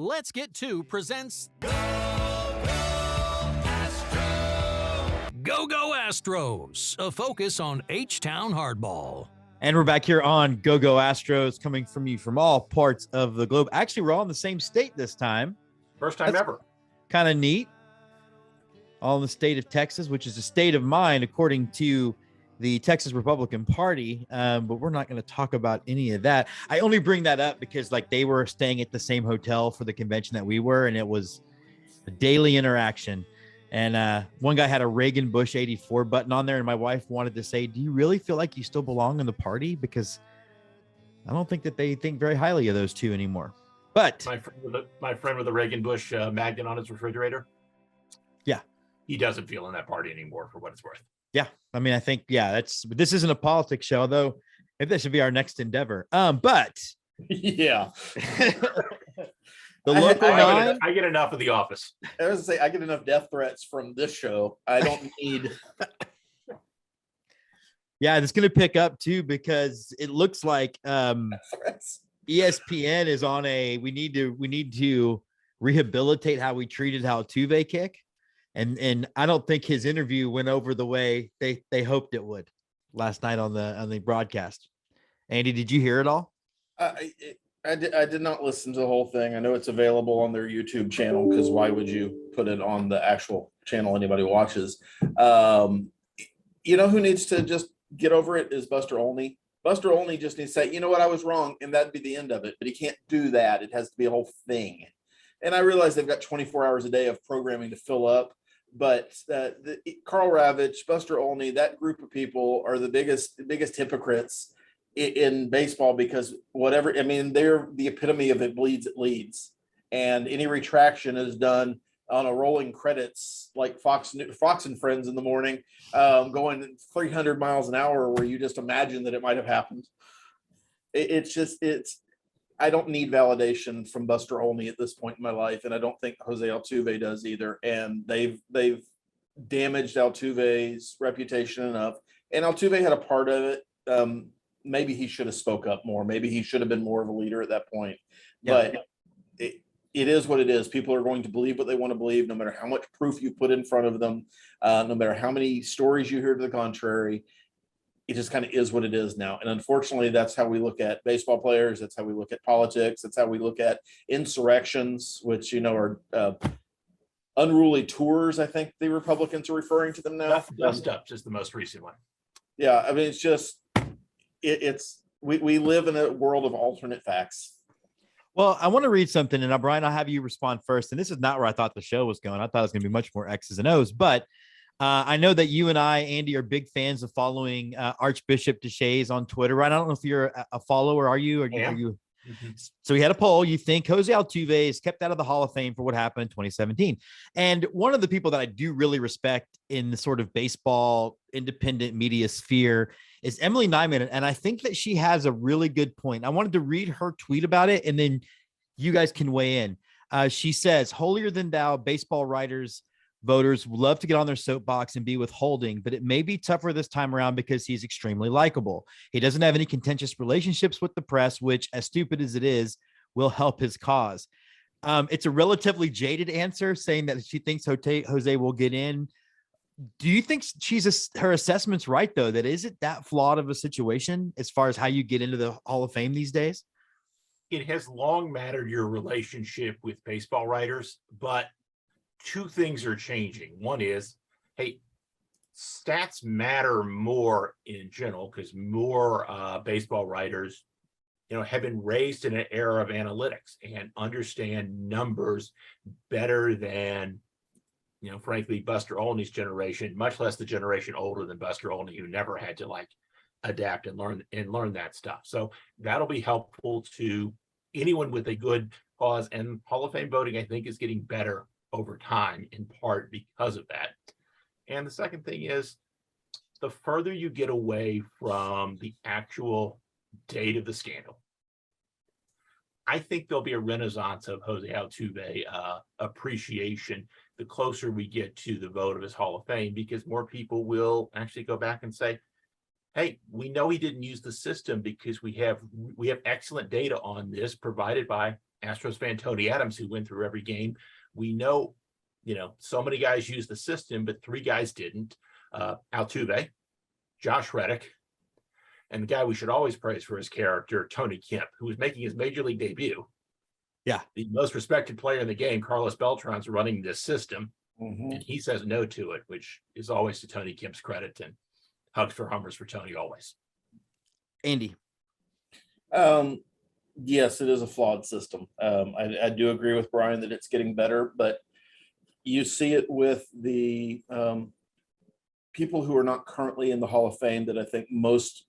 Let's Get To presents Go Go Astros, a focus on H-Town hardball. And we're back here on Go Astros, coming from you from all parts of the globe. Actually, we're all in the same state this time. First time ever. Kind of neat. All in the state of Texas, which is a state of mind, according to the Texas Republican Party. But we're not going to talk about any of that. I only bring that up because they were staying at the same hotel for the convention that we were, and it was a daily interaction. And one guy had a Reagan Bush 84 button on there, and my wife wanted to say, do you really feel like you still belong in the party? Because I don't think that they think very highly of those two anymore. But my friend with the Reagan Bush magnet on his refrigerator. Yeah. He doesn't feel in that party anymore, for what it's worth. Yeah. I mean, I think, this isn't a politics show, though. Maybe that should be our next endeavor. But yeah. The local I get enough of The Office. I was gonna say, I get enough death threats from this show. I don't need. Yeah, it's going to pick up too, because it looks like ESPN is on we need to rehabilitate how we treated Altuve kick, and I don't think his interview went over the way they hoped it would last night on the broadcast. Andy, did you hear it all? I did not listen to the whole thing. I know it's available on their YouTube channel, because why would you put it on the actual channel anybody watches? You know who needs to just get over it is Buster Olney. Buster Olney just needs to say, you know what, I was wrong, and that'd be the end of it. But he can't do that. It has to be a whole thing. And I realize they've got 24 hours a day of programming to fill up. But Carl Ravitch, Buster Olney, that group of people are the biggest hypocrites in baseball, because they're the epitome of it bleeds, it leads. And any retraction is done on a rolling credits, like Fox and Friends in the morning, going 300 miles an hour, where you just imagine that it might have happened. I don't need validation from Buster Olney at this point in my life, and I don't think Jose Altuve does either. And they've damaged Altuve's reputation enough, and Altuve had a part of it. Maybe he should have spoke up more. Maybe he should have been more of a leader at that point. Yeah. But it is what it is. People are going to believe what they want to believe, no matter how much proof you put in front of them, no matter how many stories you hear to the contrary. It just kind of is what it is now. And unfortunately, that's how we look at baseball players. That's how we look at politics. That's how we look at insurrections, which, are unruly tours. I think the Republicans are referring to them now. Dust Up is the most recent one. Yeah. I mean, it's just, we live in a world of alternate facts. Well, I want to read something, and Brian, I'll have you respond first. And this is not where I thought the show was going. I thought it was going to be much more X's and O's, but I know that you and I, Andy, are big fans of following Archbishop DeShays on Twitter, right? I don't know if you're a follower. Are you? Are you? Mm-hmm. So we had a poll. You think Jose Altuve is kept out of the Hall of Fame for what happened in 2017? And one of the people that I do really respect in the sort of baseball independent media sphere is Emily Nyman. And I think that she has a really good point. I wanted to read her tweet about it, and then you guys can weigh in. She says, holier than thou baseball voters love to get on their soapbox and be withholding, but it may be tougher this time around because he's extremely likable. He doesn't have any contentious relationships with the press, which, as stupid as it is, will help his cause. It's a relatively jaded answer, saying that she thinks Jose will get in. Do you think her assessment's right, though, that is it that flawed of a situation as far as how you get into the Hall of Fame these days? It has long mattered your relationship with baseball writers, but two things are changing. One is, hey, stats matter more in general, because more baseball writers, have been raised in an era of analytics and understand numbers better than, frankly, Buster Olney's generation, much less the generation older than Buster Olney, who never had to adapt and learn that stuff. So that'll be helpful to anyone with a good cause. And Hall of Fame voting, I think, is getting better over time, in part because of that. And the second thing is, the further you get away from the actual date of the scandal, I think there'll be a renaissance of Jose Altuve appreciation the closer we get to the vote of his Hall of Fame, because more people will actually go back and say, hey, we know he didn't use the system because we have excellent data on this provided by Astros fan Tony Adams, who went through every game. We know, so many guys use the system, but 3 guys didn't. Altuve, Josh Reddick, and the guy we should always praise for his character, Tony Kemp, who was making his major league debut. Yeah. The most respected player in the game, Carlos Beltran's running this system, Mhm. and he says no to it, which is always to Tony Kemp's credit, and hugs for Hummers for Tony always. Andy. Yes, it is a flawed system. I do agree with Brian that it's getting better, but you see it with the people who are not currently in the Hall of Fame that I think most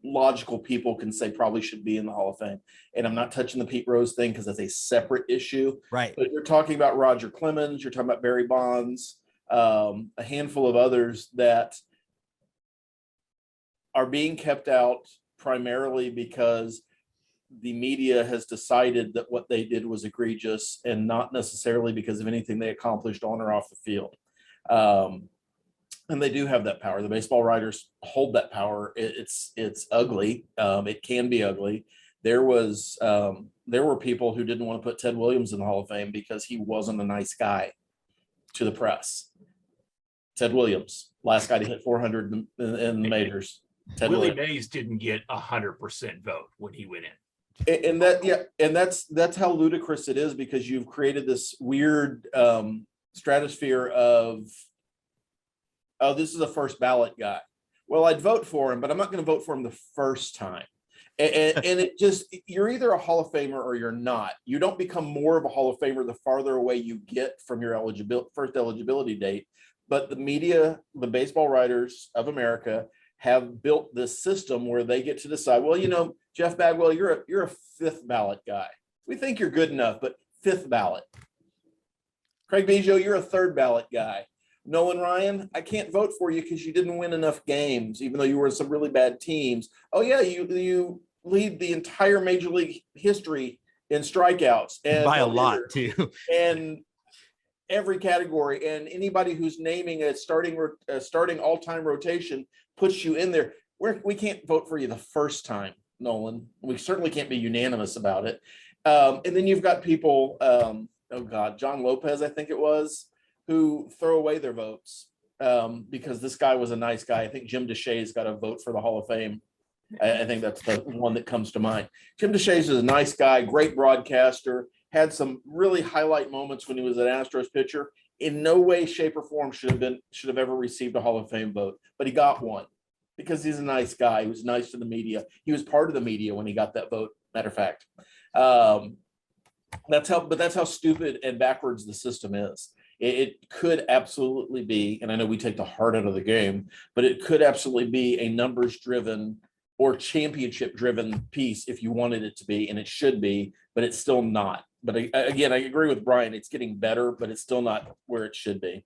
logical people can say probably should be in the Hall of Fame. And I'm not touching the Pete Rose thing because that's a separate issue. Right. But you're talking about Roger Clemens, you're talking about Barry Bonds, a handful of others that are being kept out primarily because the media has decided that what they did was egregious and not necessarily because of anything they accomplished on or off the field. And they do have that power. The baseball writers hold that power. It's ugly. It can be ugly. There were people who didn't want to put Ted Williams in the Hall of Fame because he wasn't a nice guy to the press. Ted Williams, last guy to hit 400 in the majors. Ted Willie Williams. Mays didn't get 100% vote when he went in. And that's how ludicrous it is, because you've created this weird stratosphere of, oh, this is a first ballot guy. Well, I'd vote for him, but I'm not going to vote for him the first time. And it just, you're either a Hall of Famer or you're not. You don't become more of a Hall of Famer the farther away you get from your first eligibility date. But the media, the baseball writers of America, have built this system where they get to decide, well, Jeff Bagwell, you're a 5th ballot guy. We think you're good enough, but 5th ballot. Craig Biggio, you're a 3rd ballot guy. Nolan Ryan, I can't vote for you because you didn't win enough games, even though you were in some really bad teams. Oh yeah, you lead the entire major league history in strikeouts and by a lot too. And every category, and anybody who's naming a starting all-time rotation puts you in there. We can't vote for you the first time, Nolan. We certainly can't be unanimous about it. And then you've got people, John Lopez, I think it was, who throw away their votes because this guy was a nice guy. I think Jim Deshaies got a vote for the Hall of Fame. I think that's the one that comes to mind. Jim Deshaies is a nice guy, great broadcaster, had some really highlight moments when he was an Astros pitcher. In no way, shape, or form should have ever received a Hall of Fame vote, but he got one because he's a nice guy. He was nice to the media. He was part of the media when he got that vote. Matter of fact, that's how stupid and backwards the system is. It could absolutely be, and I know we take the heart out of the game, but it could absolutely be a numbers-driven or championship-driven piece if you wanted it to be, and it should be, but it's still not. But again, I agree with Brian. It's getting better, but it's still not where it should be.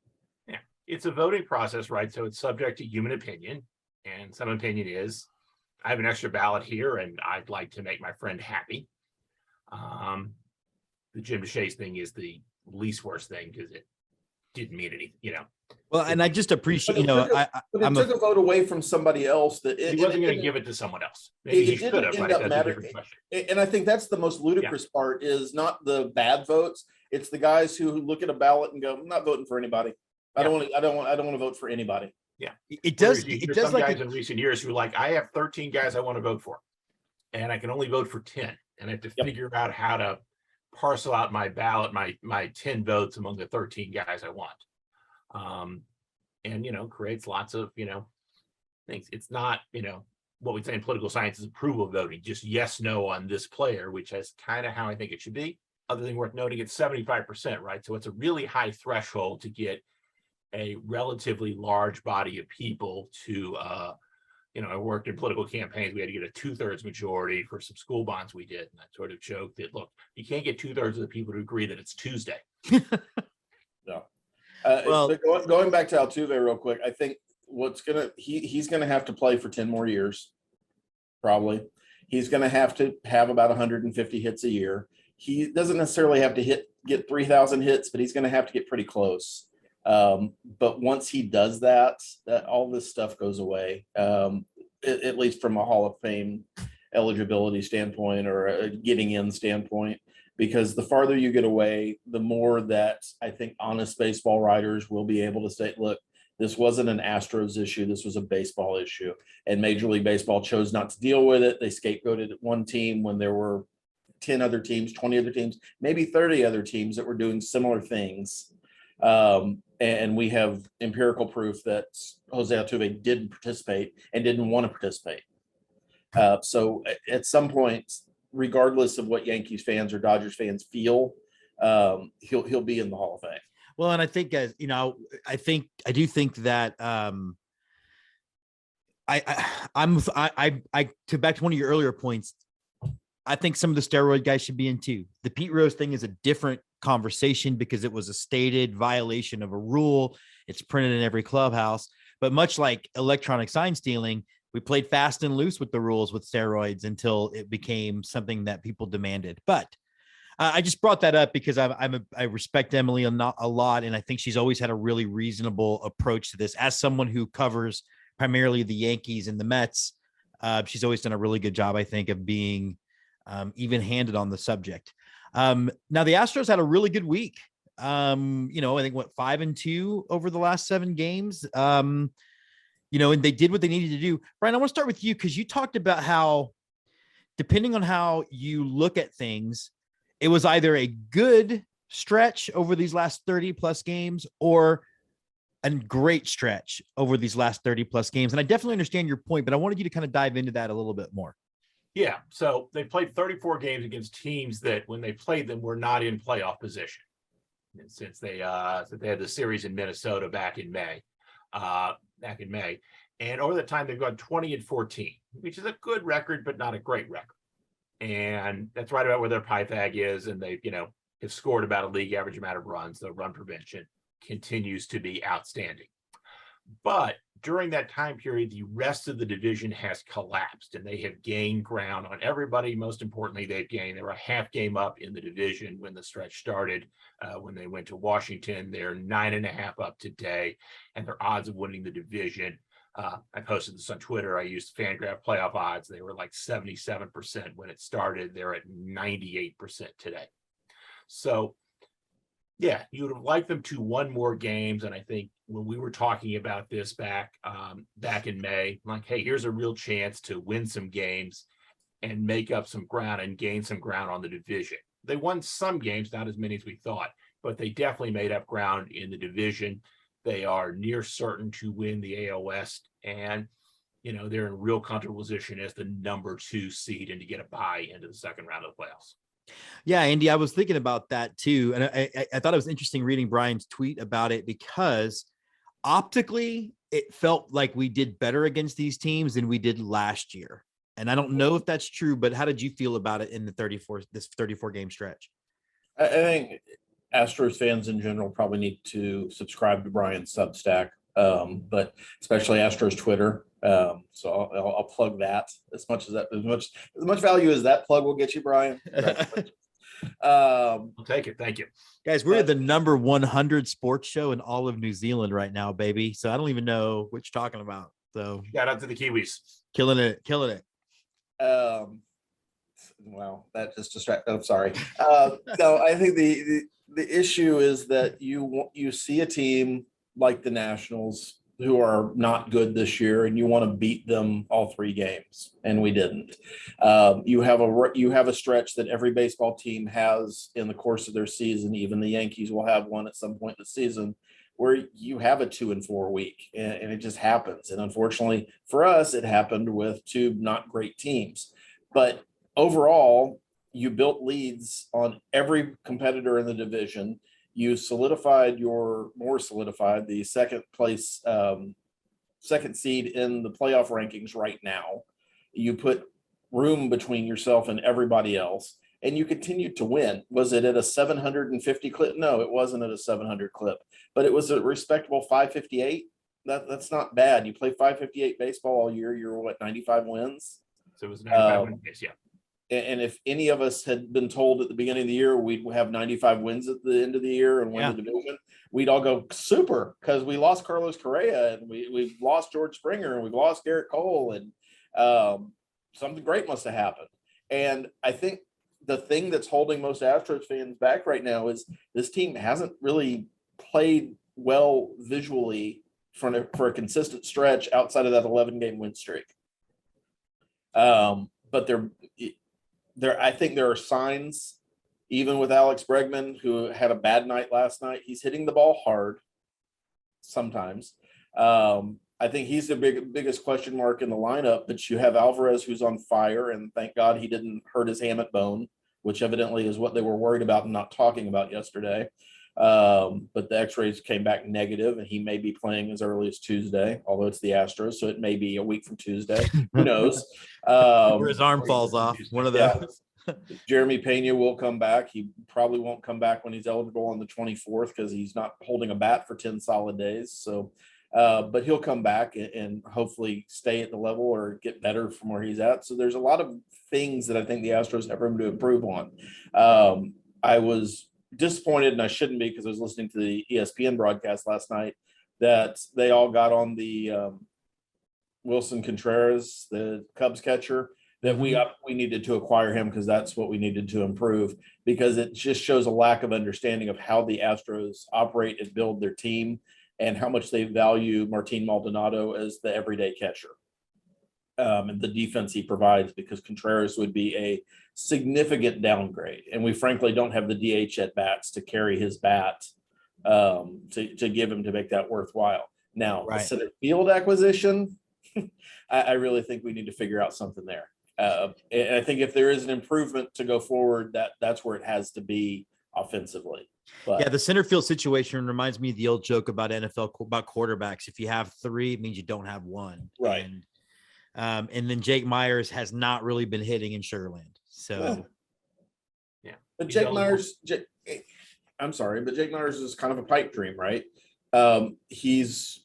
Yeah, it's a voting process, right? So it's subject to human opinion, and some opinion is, I have an extra ballot here, and I'd like to make my friend happy. The Jim Deshaies thing is the least worst thing because it didn't mean anything, Well, and I just appreciate, It took a vote away from somebody else that he wasn't going to give it to someone else. Maybe he should have, right? That's a different question. And I think that's the most ludicrous part, is not the bad votes. It's the guys who look at a ballot and go, I'm not voting for anybody. I don't want to vote for anybody. Yeah. It does. There's It does some like guys in recent years who are like, I have 13 guys I want to vote for, and I can only vote for 10. And I have to figure out how to parcel out my ballot, my 10 votes among the 13 guys I want. And, creates lots of, things. It's not, what we say in political science is approval voting, just yes, no on this player, which is kind of how I think it should be. Other thing worth noting, it's 75%, right? So it's a really high threshold to get a relatively large body of people to, I worked in political campaigns. We had to get a 2/3 majority for some school bonds we did. And I sort of joked that, look, you can't get 2/3 of the people to agree that it's Tuesday. No. Going back to Altuve real quick, I think he's gonna have to play for 10 more years, probably. He's gonna have to have about 150 hits a year. He doesn't necessarily have to get 3,000 hits, but he's gonna have to get pretty close. But once he does that all this stuff goes away, at least from a Hall of Fame eligibility standpoint or a getting in standpoint, because the farther you get away, the more that I think honest baseball writers will be able to say, look, this wasn't an Astros issue. This was a baseball issue. And Major League Baseball chose not to deal with it. They scapegoated one team when there were 10 other teams, 20 other teams, maybe 30 other teams that were doing similar things. And we have empirical proof that Jose Altuve didn't participate and didn't want to participate. So at some point, regardless of what Yankees fans or Dodgers fans feel, he'll be in the Hall of Fame. Well, and I think, as you know, I do think that to back to one of your earlier points, I think some of the steroid guys should be in too. The Pete Rose thing is a different conversation because it was a stated violation of a rule. It's printed in every clubhouse, but much like electronic sign stealing, we played fast and loose with the rules with steroids until it became something that people demanded. But I just brought that up because I respect Emily a lot, and I think she's always had a really reasonable approach to this. As someone who covers primarily the Yankees and the Mets, she's always done a really good job, I think, of being even-handed on the subject. Now the Astros had a really good week. I think 5-2 over the last 7 games. And they did what they needed to do. Brian, I want to start with you because you talked about how, depending on how you look at things, it was either a good stretch over these last 30 plus games or a great stretch over these last 30 plus games. And I definitely understand your point, but I wanted you to kind of dive into that a little bit more. Yeah. So they played 34 games against teams that when they played them were not in playoff position. And since they had the series in Minnesota back in May. And over the time, they've gone 20-14, which is a good record, but not a great record. And that's right about where their Pythag is. And they, have scored about a league average amount of runs. The run prevention continues to be outstanding. But during that time period, the rest of the division has collapsed and they have gained ground on everybody. Most importantly, they were a half game up in the division when the stretch started. When they went to Washington, they're 9.5 up today, and their odds of winning the division. I posted this on Twitter. I used Fangraph playoff odds. They were like 77% when it started. They're at 98% today. So, yeah, you would have liked them to won more games. And I think when we were talking about this back in May, like, hey, here's a real chance to win some games and make up some ground and gain some ground on the division. They won some games, not as many as we thought, but they definitely made up ground in the division. They are near certain to win the AL West, and they're in real comfortable position as the number 2 seed and to get a bye into the second round of the playoffs. Yeah, Andy, I was thinking about that too, and I thought it was interesting reading Brian's tweet about it because optically it felt like we did better against these teams than we did last year. And I don't know if that's true, but how did you feel about it in the 34 game stretch? I think Astros fans in general probably need to subscribe to Brian's Substack, but especially Astros Twitter. So I'll plug that as much value as that plug will get you, Brian. I'll take it. Thank you, guys. We're the number 100 sports show in all of New Zealand right now, baby. So I don't even know what you're talking about. So shout out to the Kiwis, killing it. Wow, that just distracted. I'm sorry. No, I think the issue is that you see a team like the Nationals who are not good this year, and you want to beat them all 3 games, and we didn't. You have a stretch that every baseball team has in the course of their season. Even the Yankees will have one at some point in the season where you have a 2-4 week, and it just happens. And unfortunately for us, it happened with 2 not great teams. But overall, you built leads on every competitor in the division. You solidified the second seed in the playoff rankings right now. You put room between yourself and everybody else, and you continued to win. Was it at a 750 clip? No, it wasn't at a 700 clip, but it was a respectable 558. That's not bad. You play 558 baseball all year. You're 95 wins. So it was 95 wins, yeah. And if any of us had been told at the beginning of the year we'd have 95 wins at the end of the year and win the division, we'd all go super, because we lost Carlos Correa and we've lost George Springer and we've lost Garrett Cole, and something great must have happened. And I think the thing that's holding most Astros fans back right now is this team hasn't really played well visually for a consistent stretch outside of that 11-game win streak. But I think there are signs, even with Alex Bregman, who had a bad night last night. He's hitting the ball hard sometimes. I think he's the biggest question mark in the lineup, but you have Alvarez, who's on fire, and thank God he didn't hurt his hamate bone, which evidently is what they were worried about and not talking about yesterday. But the x-rays came back negative, and he may be playing as early as Tuesday, although it's the Astros, so it may be a week from Tuesday. Who knows? Where his arm falls off. One of those. Yeah. Jeremy Pena will come back. He probably won't come back when he's eligible on the 24th because he's not holding a bat for 10 solid days. So, but he'll come back and hopefully stay at the level or get better from where he's at. So there's a lot of things that I think the Astros have room to improve on. I was disappointed, and I shouldn't be because I was listening to the ESPN broadcast last night, that they all got on the Wilson Contreras, the Cubs catcher, that we needed to acquire him because that's what we needed to improve, because it just shows a lack of understanding of how the Astros operate and build their team and how much they value Martin Maldonado as the everyday catcher. And the defense he provides, because Contreras would be a significant downgrade. And we frankly don't have the DH at bats to carry his bat to give him to make that worthwhile. Now, the center field acquisition, I really think we need to figure out something there. And I think if there is an improvement to go forward, that's where it has to be offensively. But yeah, the center field situation reminds me of the old joke about NFL, about quarterbacks. If you have three, it means you don't have one. Right. And then Jake Myers has not really been hitting in Sugarland. So, yeah. But Jake Myers is kind of a pipe dream, right? He's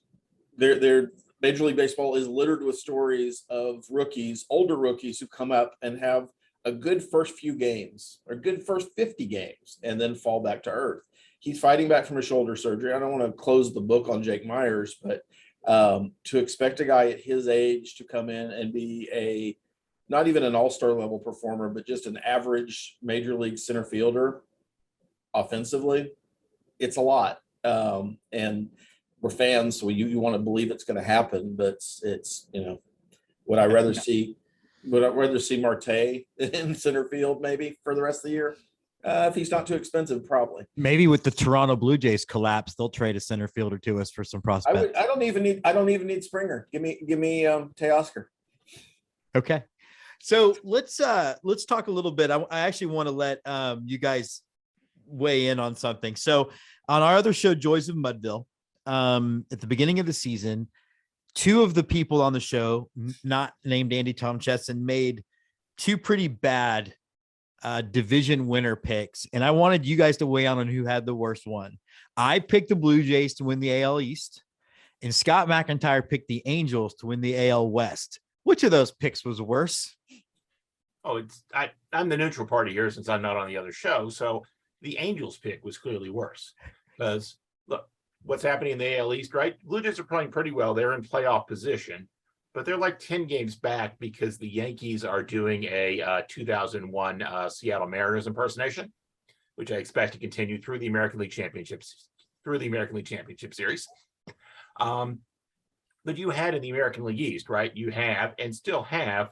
their Major League Baseball is littered with stories of rookies, older rookies, who come up and have a good first few games or good first 50 games and then fall back to earth. He's fighting back from a shoulder surgery. I don't want to close the book on Jake Myers, but to expect a guy at his age to come in and be not even an all-star level performer, but just an average major league center fielder offensively, it's a lot. And we're fans, so you want to believe it's going to happen, but it's would I rather see Marte in center field maybe for the rest of the year? If he's not too expensive, probably. Maybe with the Toronto Blue Jays collapse, they'll trade a center fielder to us for some prospects. I don't even need Springer. Give me Teoscar. Okay. So let's talk a little bit. I actually want to let you guys weigh in on something. So on our other show, Joys of Mudville, at the beginning of the season, two of the people on the show, not named Andy Tom Chesson, made two pretty bad division winner picks. And I wanted you guys to weigh in on who had the worst one. I picked the Blue Jays to win the AL East, and Scott McIntyre picked the Angels to win the AL West. Which of those picks was worse? Oh, I'm the neutral party here since I'm not on the other show. So the Angels pick was clearly worse because look, what's happening in the AL East, right? Blue Jays are playing pretty well. They're in playoff position, but they're like 10 games back because the Yankees are doing a 2001 Seattle Mariners impersonation, which I expect to continue through the American League Championship Series. But you had in the American League East, right? You have and still have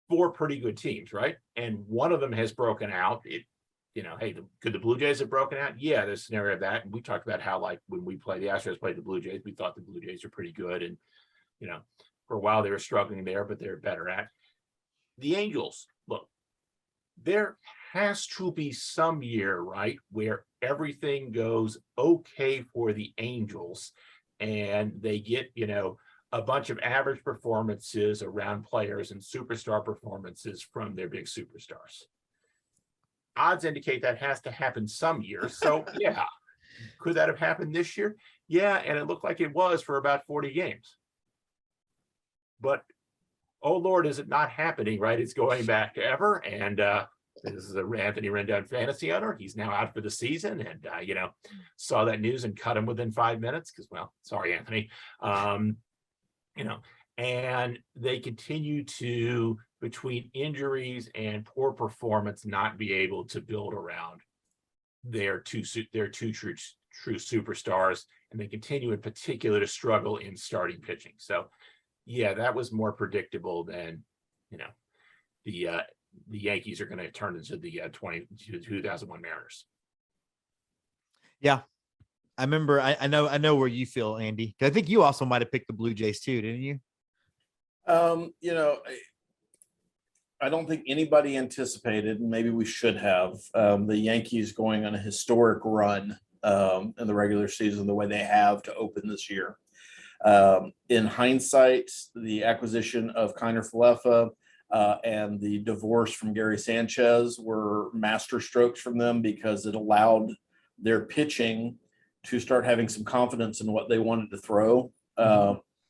four pretty good teams, right? And one of them has broken out. Could the Blue Jays have broken out? Yeah, there's a scenario of that. And we talked about how, like, when the Astros played the Blue Jays, we thought the Blue Jays are pretty good. And, for a while they were struggling there, but they're better at. The Angels, look, there has to be some year, right, where everything goes okay for the Angels and they get, a bunch of average performances around players and superstar performances from their big superstars. Odds indicate that has to happen some year. So, yeah, could that have happened this year? Yeah, and it looked like it was for about 40 games. But, oh, Lord, is it not happening, right? It's going back ever. And this is a Anthony Rendon fantasy owner. He's now out for the season and, saw that news and cut him within 5 minutes because, well, sorry, Anthony. And they continue to between injuries and poor performance, not be able to build around their two true superstars, and they continue in particular to struggle in starting pitching. So, yeah, that was more predictable than, the Yankees are going to turn into the 2001 Mariners. Yeah. I remember, I know where you feel, Andy. I think you also might have picked the Blue Jays too, didn't you? I don't think anybody anticipated, and maybe we should have, the Yankees going on a historic run in the regular season the way they have to open this year. In hindsight, the acquisition of Kiner Falefa and the divorce from Gary Sanchez were master strokes from them, because it allowed their pitching to start having some confidence in what they wanted to throw.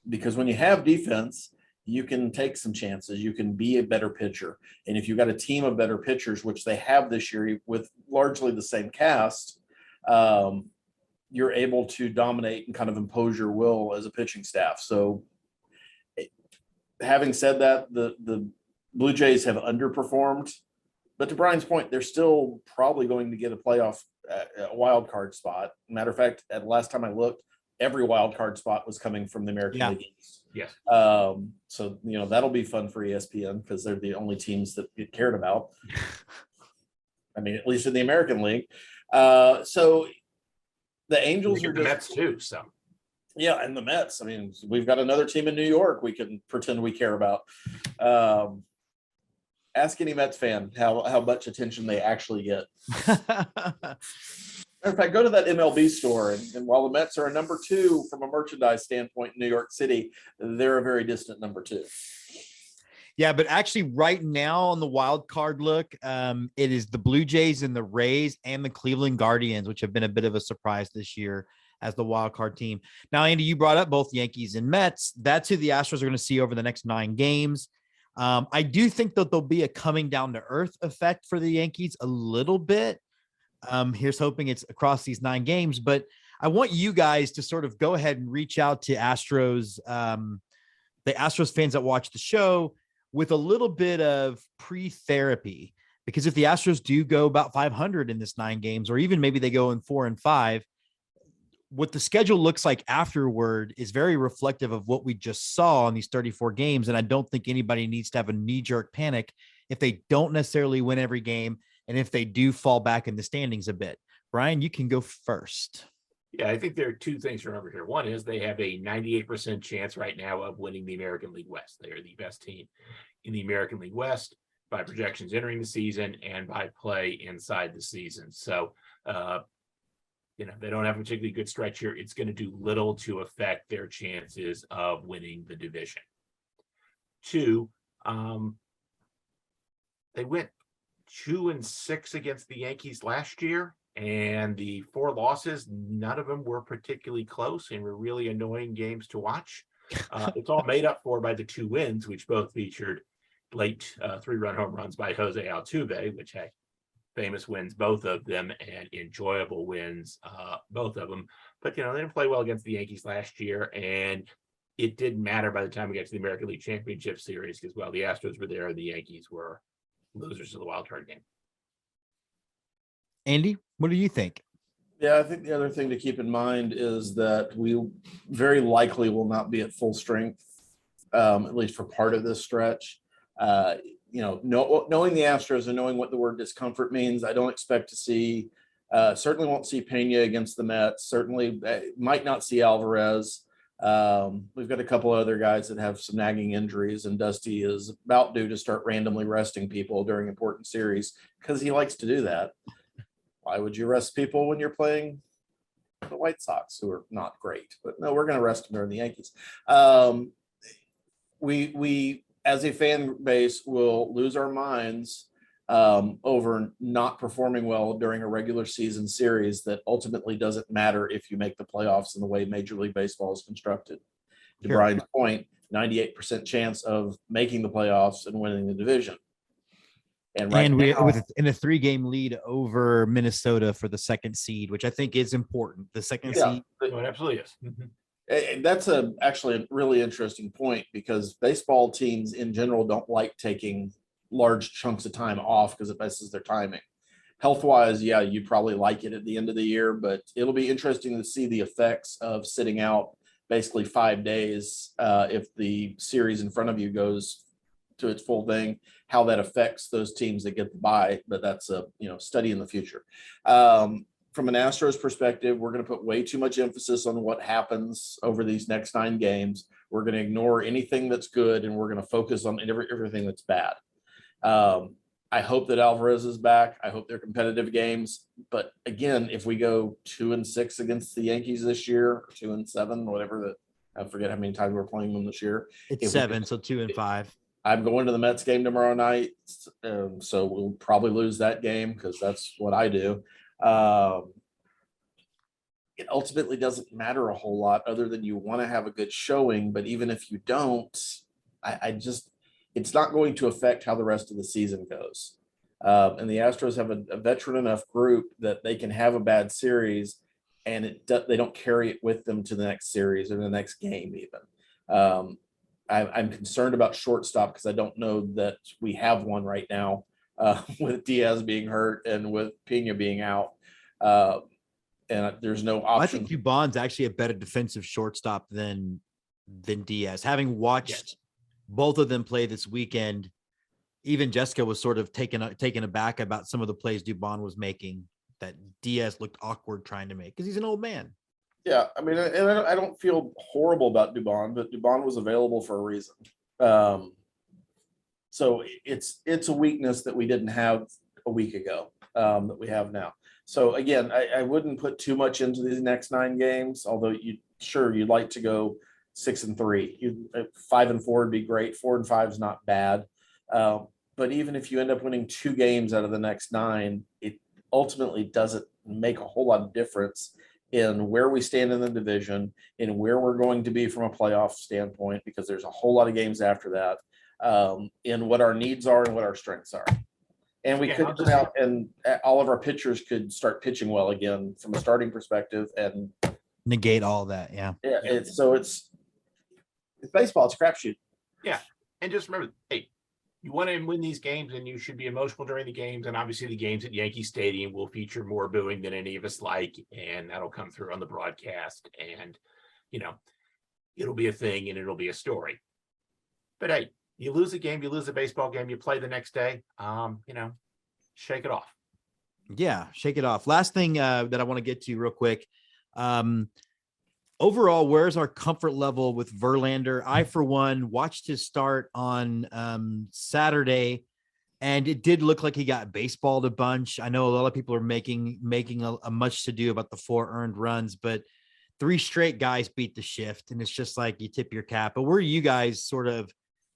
Because when you have defense, you can take some chances. You can be a better pitcher. And if you've got a team of better pitchers, which they have this year with largely the same cast, you're able to dominate and kind of impose your will as a pitching staff. So having said that, the Blue Jays have underperformed, but to Brian's point, they're still probably going to get a wild card spot. Matter of fact, at last time I looked, every wild card spot was coming from the American League East. Yes. So, that'll be fun for ESPN, because they're the only teams that get cared about. I mean, at least in the American League. So the Angels are the Mets too. So yeah, and the Mets. I mean, we've got another team in New York we can pretend we care about. Ask any Mets fan how much attention they actually get. Matter of fact, go to that MLB store, and while the Mets are a number 2 from a merchandise standpoint in New York City, they're a very distant number 2. Yeah, but actually right now on the wild card look, it is the Blue Jays and the Rays and the Cleveland Guardians, which have been a bit of a surprise this year as the wild card team. Now, Andy, you brought up both Yankees and Mets. That's who the Astros are going to see over the next 9 games. I do think that there'll be a coming down to earth effect for the Yankees a little bit. Here's hoping it's across these 9 games, but I want you guys to sort of go ahead and reach out to Astros, the Astros fans that watch the show, with a little bit of pre-therapy, because if the Astros do go about 500 in this 9 games, or even maybe they go in 4 and 5, what the schedule looks like afterward is very reflective of what we just saw in these 34 games. And I don't think anybody needs to have a knee-jerk panic if they don't necessarily win every game, and if they do fall back in the standings a bit. Brian, you can go first. Yeah, I think there are 2 things to remember here. One is they have a 98% chance right now of winning the American League West. They are the best team in the American League West by projections entering the season and by play inside the season. So, they don't have a particularly good stretch here. It's going to do little to affect their chances of winning the division. 2, they went 2-6 against the Yankees last year, and the 4 losses, none of them were particularly close and were really annoying games to watch. It's all made up for by the 2 wins, which both featured late 3-run home runs by Jose Altuve, which had famous wins, both of them, and enjoyable wins, both of them. But, they didn't play well against the Yankees last year, and it didn't matter by the time we got to the American League Championship Series, because, the Astros were there, the Yankees were losers of the wild card game. Andy, what do you think? Yeah, I think the other thing to keep in mind is that we very likely will not be at full strength, at least for part of this stretch. Knowing the Astros and knowing what the word discomfort means, I don't expect to see, certainly won't see Pena against the Mets, certainly might not see Alvarez. We've got a couple of other guys that have some nagging injuries, and Dusty is about due to start randomly resting people during important series because he likes to do that. Why would you rest people when you're playing the White Sox, who are not great? But no, we're going to rest them during the Yankees. We as a fan base will lose our minds over not performing well during a regular season series that ultimately doesn't matter if you make the playoffs in the way Major League Baseball is constructed. To Sure. Brian's point, 98% chance of making the playoffs and winning the division. And right And we now, in a 3-game lead over Minnesota for the 2nd seed, which I think is important. The second seed. No, it absolutely is. That's actually a really interesting point, because baseball teams in general don't like taking large chunks of time off because it messes their timing. Health wise, yeah, you'd probably like it at the end of the year, but it'll be interesting to see the effects of sitting out basically 5 days if the series in front of you goes to its full thing, how that affects those teams that get the bye. But that's a study in the future. From an Astros perspective, we're going to put way too much emphasis on what happens over these next 9 games. We're going to ignore anything that's good, and we're going to focus on everything that's bad. I hope that Alvarez is back. I hope they're competitive games. But again, if we go 2-6 against the Yankees this year, or 2-7, whatever that, I forget how many times we're playing them this year. It's 7, so 2-5. I'm going to the Mets game tomorrow night, so we'll probably lose that game because that's what I do. It ultimately doesn't matter a whole lot other than you want to have a good showing. But even if you don't, it's not going to affect how the rest of the season goes. And the Astros have a veteran enough group that they can have a bad series and they don't carry it with them to the next series or the next game even. I'm concerned about shortstop because I don't know that we have one right now with Diaz being hurt and with Pena being out. And there's no option. I think Dubon's actually a better defensive shortstop than Diaz. Having watched both of them play this weekend, even Jessica was sort of taken aback about some of the plays Dubon was making that Diaz looked awkward trying to make because he's an old man. Yeah, I mean, and I don't feel horrible about Dubon, but Dubon was available for a reason. So it's a weakness that we didn't have a week ago that we have now. So again, I wouldn't put too much into these next 9 games, although you'd like to go 6-3. 5-4 would be great. 4-5 is not bad. But even if you end up winning 2 games out of the next 9, it ultimately doesn't make a whole lot of difference in where we stand in the division, in where we're going to be from a playoff standpoint, because there's a whole lot of games after that, in what our needs are and what our strengths are. And we could come out and all of our pitchers could start pitching well again from a starting perspective and negate all that. Yeah. It's baseball. It's a crapshoot. Yeah. And just remember, hey, you want to win these games and you should be emotional during the games. And obviously the games at Yankee Stadium will feature more booing than any of us like. And that'll come through on the broadcast. And, it'll be a thing and it'll be a story. But hey, you lose a game, you lose a baseball game, you play the next day, shake it off. Yeah, shake it off. Last thing that I want to get to real quick. Overall, where's our comfort level with Verlander? I, for one, watched his start on Saturday, and it did look like he got baseballed a bunch. I know a lot of people are making a much to do about the 4 earned runs, but 3 straight guys beat the shift, and it's just like you tip your cap. But where are you guys sort of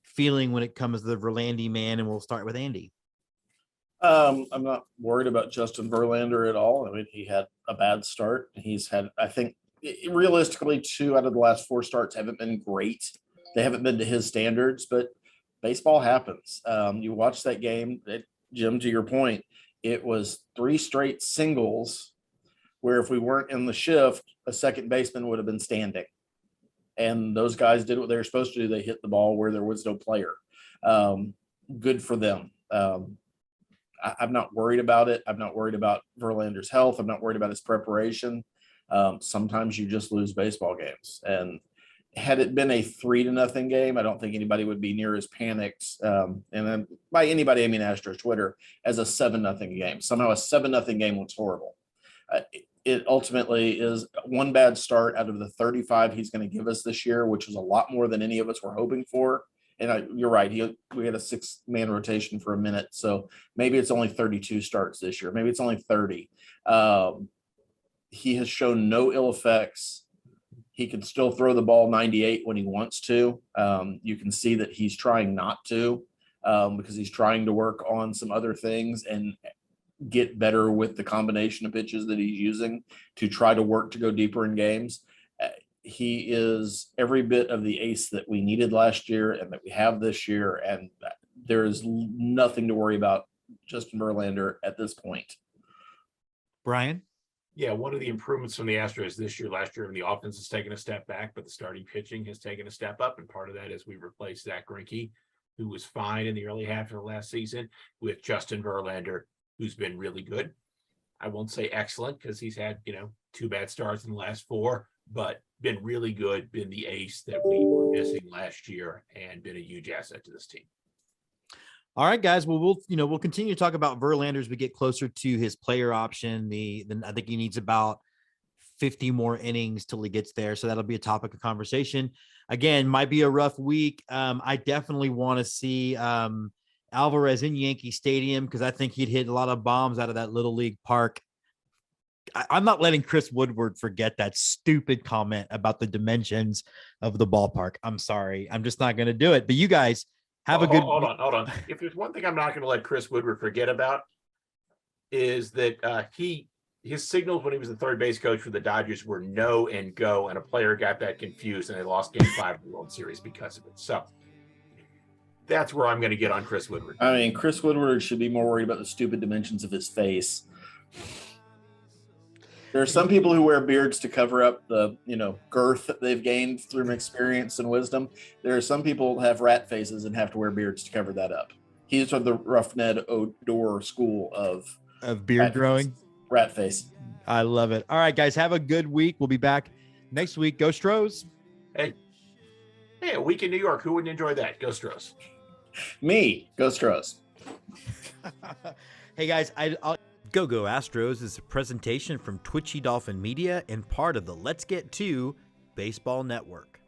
feeling when it comes to the Verlandy man? And we'll start with Andy. I'm not worried about Justin Verlander at all. I mean, he had a bad start. He's had, I think, realistically, 2 out of the last 4 starts haven't been great. They haven't been to his standards, but baseball happens. You watch that game, Jim, to your point, it was 3 straight singles where if we weren't in the shift, a second baseman would have been standing. And those guys did what they were supposed to do. They hit the ball where there was no player. Good for them. I'm not worried about it. I'm not worried about Verlander's health. I'm not worried about his preparation. Sometimes you just lose baseball games. And had it been a 3-0 game, I don't think anybody would be near as panicked. And then by anybody, I mean Astros Twitter, as a 7-0 game. Somehow a 7-0 game looks horrible. It ultimately is 1 bad start out of the 35 he's going to give us this year, which is a lot more than any of us were hoping for. And you're right. We had a 6-man rotation for a minute. So maybe it's only 32 starts this year. Maybe it's only 30. He has shown no ill effects. He can still throw the ball 98 when he wants to. You can see that he's trying not to because he's trying to work on some other things and get better with the combination of pitches that he's using to try to work to go deeper in games. He is every bit of the ace that we needed last year and that we have this year. And there is nothing to worry about Justin Verlander at this point. Brian? Yeah, one of the improvements from the Astros this year, last year, and the offense has taken a step back, but the starting pitching has taken a step up. And part of that is we replaced Zach Greinke, who was fine in the early half of the last season, with Justin Verlander, who's been really good. I won't say excellent because he's had, 2 bad starts in the last 4, but been really good, been the ace that we were missing last year, and been a huge asset to this team. All right, guys. Well, we'll continue to talk about Verlander as we get closer to his player option. I think he needs about 50 more innings till he gets there. So that'll be a topic of conversation. Again, might be a rough week. I definitely want to see Alvarez in Yankee Stadium because I think he'd hit a lot of bombs out of that Little League park. I'm not letting Chris Woodward forget that stupid comment about the dimensions of the ballpark. I'm sorry. I'm just not going to do it. But you guys have a good. Hold on. If there's one thing I'm not going to let Chris Woodward forget about is that his signals when he was the third base coach for the Dodgers were no and go, and a player got that confused and they lost Game 5 of the World Series because of it. So that's where I'm going to get on Chris Woodward. I mean, Chris Woodward should be more worried about the stupid dimensions of his face. There are some people who wear beards to cover up the, girth that they've gained through experience and wisdom. There are some people who have rat faces and have to wear beards to cover that up. He's from the rough Ned Odor school of beard growing. Rat face. I love it. All right, guys, have a good week. We'll be back next week. Go Stros. Hey, a week in New York. Who wouldn't enjoy that? Go Stros. Me. Go Stros. Hey, guys, I'll Go Astros is a presentation from Twitchy Dolphin Media and part of the Let's Get To Baseball Network.